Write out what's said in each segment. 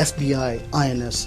FBI, INS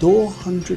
200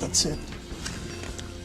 That's it.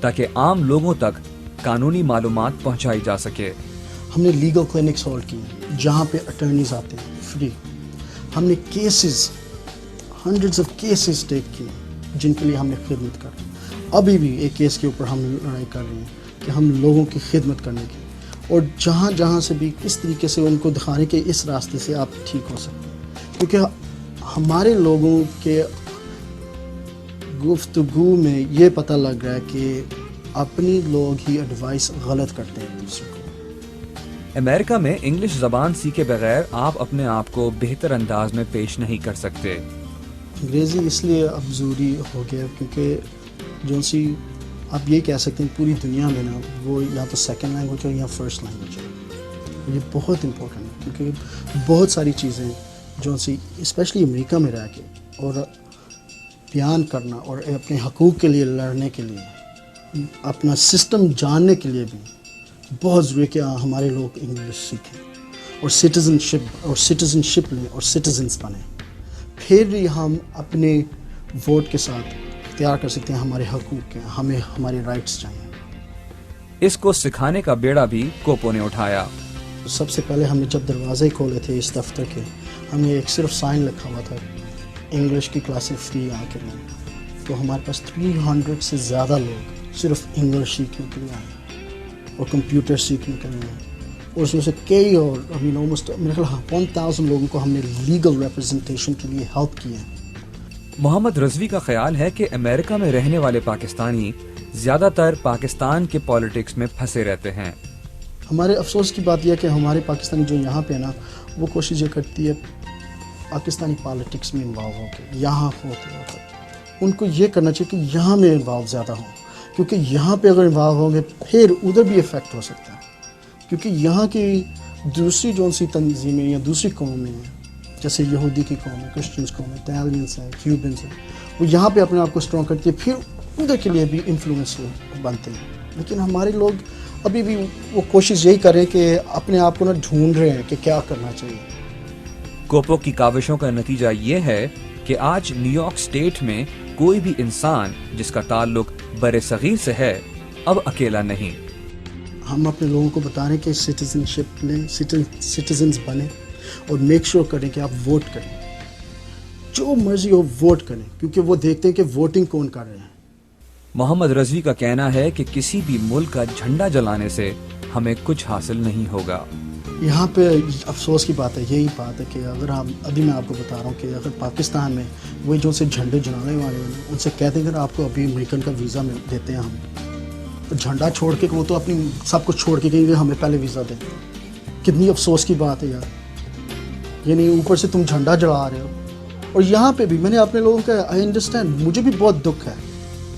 تاکہ عام لوگوں تک قانونی معلومات پہنچائی جا سکے. ہم نے لیگل کلینکس ہولڈ کیے جہاں پہ اٹرنیز آتے ہیں فری. ہم نے کیسز ہنڈریڈز آف کیسز ٹیک کیے جن کے لیے ہم نے خدمت کر. ابھی بھی ایک کیس کے اوپر ہم لڑائی کر رہے ہیں کہ ہم لوگوں کی خدمت کرنے کی اور جہاں جہاں سے بھی کس طریقے سے ان کو دکھانے کے اس راستے سے آپ ٹھیک ہو سکتے ہیں. کیونکہ ہمارے لوگوں کے گفتگو میں یہ پتہ لگ رہا ہے کہ اپنی لوگ ہی ایڈوائس غلط کرتے ہیں دوسرے کو. امریکہ میں انگلش زبان سیکھے بغیر آپ اپنے آپ کو بہتر انداز میں پیش نہیں کر سکتے. انگریزی اس لیے اب ضروری ہو گیا کیونکہ جو سی آپ یہ کہہ سکتے ہیں پوری دنیا میں نا وہ یا تو سیکنڈ لینگویج ہے یا فرسٹ لینگویج ہے. یہ بہت امپورٹنٹ ہے کیونکہ بہت ساری چیزیں جو سی اسپیشلی امریکہ میں رہ کے اور بیان کرنا اور اپنے حقوق کے لیے لڑنے کے لیے اپنا سسٹم جاننے کے لیے بھی بہت ضروری ہے کہ ہمارے لوگ انگلش سیکھیں اور سٹیزنشپ لیں اور سٹیزنس بنیں. پھر ہی ہم اپنے ووٹ کے ساتھ اختیار کر سکتے ہیں ہمارے حقوق کے, ہمیں ہمارے رائٹس چاہیے. اس کو سکھانے کا بیڑا بھی کوپو نے اٹھایا. سب سے پہلے ہم نے جب دروازے کھولے تھے اس دفتر کے, ہم نے ایک صرف سائن لکھا ہوا تھا انگلش کی کلاسز فری آ کے لیں. تو ہمارے پاس 300 سے زیادہ لوگ صرف انگلش سیکھنے کے لیے آئے اور کمپیوٹر سیکھنے کے لیے آئے. اور اس میں سے کئی اور آلموسٹ میرے خیال 1000 لوگوں کو ہم نے لیگل ریپرزنٹیشن کے لیے ہیلپ کی ہے. محمد رضوی کا خیال ہے کہ امریکہ میں رہنے والے پاکستانی زیادہ تر پاکستان کے پالیٹکس میں پھنسے رہتے ہیں. ہمارے افسوس کی بات یہ ہے کہ ہمارے پاکستانی جو یہاں پہ نا وہ کوشش یہ کرتی ہے پاکستانی پالیٹکس میں انوالو ہو کے یہاں ہوتے ان کو یہ کرنا چاہیے کہ یہاں میں انوالو زیادہ ہوں, کیونکہ یہاں پہ اگر انوالو ہوں گے پھر ادھر بھی افیکٹ ہو سکتا ہے. کیونکہ یہاں کی دوسری جو سی تنظیمیں یا دوسری قومیں ہیں جیسے یہودی کی قوم ہے, کرسچنس قوم ہے, اٹیلینس ہیں, کیوبنس ہیں, وہ یہاں پہ اپنے آپ کو اسٹرانگ کرتی ہے پھر ادھر کے لیے بھی انفلوئنس بنتے ہیں. لیکن ہمارے لوگ ابھی بھی وہ کوشش یہی کریں کہ اپنے آپ کو نا ڈھونڈ رہے ہیں کہ کیا کرنا چاہیے. کوپو کی کاوشوں کا نتیجہ یہ ہے کہ آج نیو یارک اسٹیٹ میں کوئی بھی انسان جس کا تعلق بر صغیر سے ہے اب اکیلا نہیں. ہم اپنے لوگوں کو بتا رہے ہیں کہ سٹیزنشپ لیں, سٹیزنز بنیں اور میک شور کریں کہ آپ ووٹ کریں, جو مرضی ہو ووٹ کریں, کیونکہ وہ دیکھتے ہیں کہ ووٹنگ کون کر رہے ہیں. محمد رضوی کا کہنا ہے کہ کسی بھی ملک کا جھنڈا جلانے سے ہمیں کچھ حاصل نہیں ہوگا. یہاں پہ افسوس کی بات ہے, یہی بات ہے کہ اگر ابھی میں آپ کو بتا رہا ہوں کہ اگر پاکستان میں وہی جو سے جھنڈے جلانے والے ہیں ان سے کہتے ہیں کہ آپ کو ابھی امریکن کا ویزا دیتے ہیں ہم, تو جھنڈا چھوڑ کے وہ تو اپنی سب کچھ چھوڑ کے کہیں گے ہمیں پہلے ویزا دیں. کتنی افسوس کی بات ہے یار. یعنی اوپر سے تم جھنڈا جلا رہے ہو. اور یہاں پہ بھی میں نے اپنے لوگوں کا آئی انڈرسٹینڈ, مجھے بھی بہت دکھ ہے.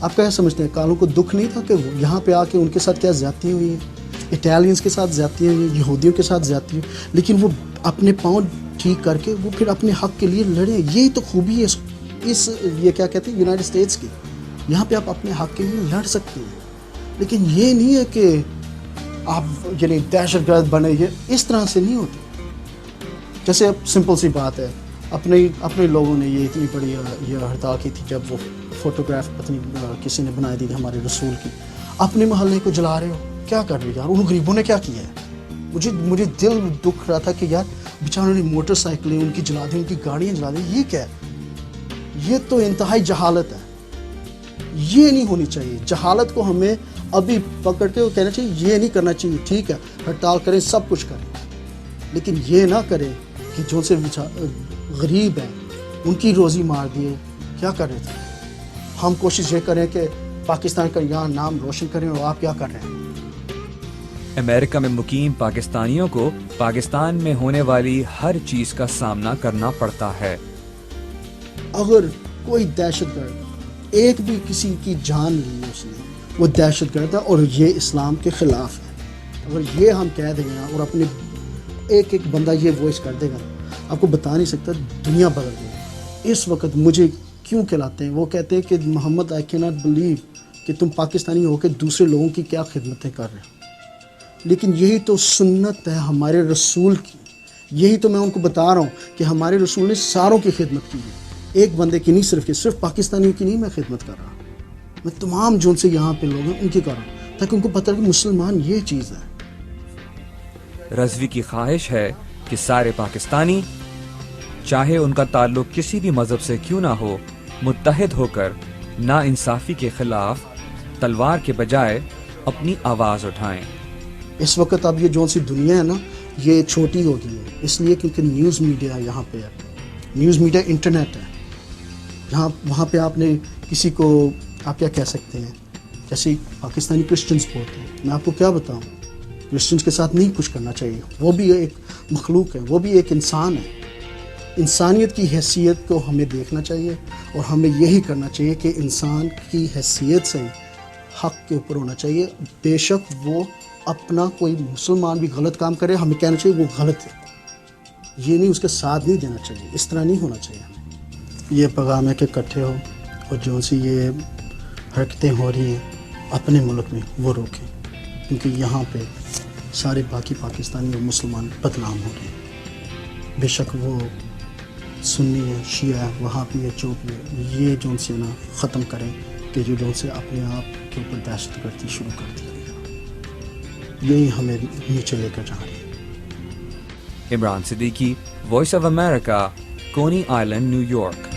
آپ کیا سمجھتے ہیں کالوں کو دکھ نہیں تھا کہ یہاں پہ آ کے ان کے ساتھ کیا زیادتی ہوئی ہیں, اٹیلینس کے ساتھ زیادتی ہوئی ہیں, یہودیوں کے ساتھ زیادتی ہوئی, لیکن وہ اپنے پاؤں ٹھیک کر کے وہ پھر اپنے حق کے لیے لڑیں. یہی تو خوبی ہے اس یہ کیا کہتے ہیں یونائٹڈ اسٹیٹس کی. یہاں پہ آپ اپنے حق کے لیے لڑ سکتے ہیں, لیکن یہ نہیں ہے کہ آپ یعنی دہشت گرد بنے. یہ اس طرح سے نہیں ہوتی. جیسے سمپل سی بات ہے, اپنے لوگوں نے یہ اتنی بڑی یہ ہڑتال کی تھی جب وہ فوٹوگراف پتنی کسی نے بنائی دی تھی ہمارے رسول کی. اپنے محلے کو جلا رہے ہو, کیا کر رہے ہو یار؟ ان غریبوں نے کیا کیا ہے؟ مجھے دل دکھ رہا تھا کہ یار بیچاروں نے موٹر سائیکلیں ان کی جلا دی, ان کی گاڑیاں جلا دی. یہ کیا ہے؟ یہ تو انتہائی جہالت ہے. یہ نہیں ہونی چاہیے. جہالت کو ہمیں ابھی پکڑ کے کہنا چاہیے یہ نہیں کرنا چاہیے. ٹھیک ہے ہڑتال کریں, سب کچھ کریں, لیکن یہ نہ کریں کہ جو سے غریب ہیں ان کی روزی مار دیے. کیا کر رہے تھے؟ ہم کوشش یہ کریں کہ پاکستان کا یہاں نام روشن کریں, اور آپ کیا کر رہے ہیں؟ امریکہ میں مقیم پاکستانیوں کو پاکستان میں ہونے والی ہر چیز کا سامنا کرنا پڑتا ہے. اگر کوئی دہشت گرد ایک بھی کسی کی جان لی اس نے, وہ دہشت گرد ہے اور یہ اسلام کے خلاف ہے. اگر یہ ہم کہہ دیں گے اور اپنے ایک بندہ یہ وائس کر دے گا, آپ کو بتا نہیں سکتا دنیا بدل گئی. اس وقت مجھے کیوں کہلاتے ہیں, وہ کہتے ہیں کہ محمد آئی کین ناٹ بلیو کہ تم پاکستانی ہو کے دوسرے لوگوں کی کیا خدمتیں کر رہے ہو. لیکن یہی تو سنت ہے ہمارے رسول کی. یہی تو میں ان کو بتا رہا ہوں کہ ہمارے رسول نے ساروں کی خدمت کی ہے. ایک بندے کی نہیں، صرف پاکستانیوں کی نہیں میں خدمت کر رہا، میں تمام جو ان سے یہاں پہ لوگ ہیں ان کی کر رہا ہوں، تاکہ ان کو پتہ ہے کہ مسلمان یہ چیز ہے۔ رضوی کی خواہش ہے کہ سارے پاکستانی، چاہے ان کا تعلق کسی بھی مذہب سے کیوں نہ ہو، متحد ہو کر نا انصافی کے خلاف تلوار کے بجائے اپنی آواز اٹھائیں۔ اس وقت اب یہ جو سی دنیا ہے نا، یہ چھوٹی ہو گئی ہے، اس لیے کیونکہ نیوز میڈیا یہاں پہ ہے، نیوز میڈیا انٹرنیٹ ہے، جہاں وہاں پہ آپ نے کسی کو آپ کیا کہہ سکتے ہیں، جیسے پاکستانی کرسچنس بولتے ہیں، میں آپ کو کیا بتاؤں، کرسچنس کے ساتھ نہیں کچھ کرنا چاہیے، وہ بھی ایک مخلوق ہے، وہ بھی ایک انسان ہے، انسانیت کی حیثیت کو ہمیں دیکھنا چاہیے، اور ہمیں یہی کرنا چاہیے کہ انسان کی حیثیت سے حق کے اوپر ہونا چاہیے، بے شک وہ اپنا کوئی مسلمان بھی غلط کام کرے، ہمیں کہنا چاہیے وہ غلط ہے، یہ نہیں، اس کے ساتھ نہیں دینا چاہیے، اس طرح نہیں ہونا چاہیے ہمیں۔ یہ پیغام ہے کہ اکٹھے ہو، اور جو سی یہ حرکتیں ہو رہی ہیں اپنے ملک میں وہ روکیں، کیونکہ یہاں پہ سارے باقی پاکستانی اور مسلمان بدنام ہو رہے ہیں، بے شک وہ سنی ہے، شیعہ ہے، وہابی ہے، جو بھی ہے، یہ جو سے نا ختم کریں کہ جو سے اپنے آپ کے اوپر دہشت گردی شروع کر دی، یہی ہمیں نیچے لے کر جا رہی ہے۔ Imran Siddiqui, voice of America, Coney Island, new York.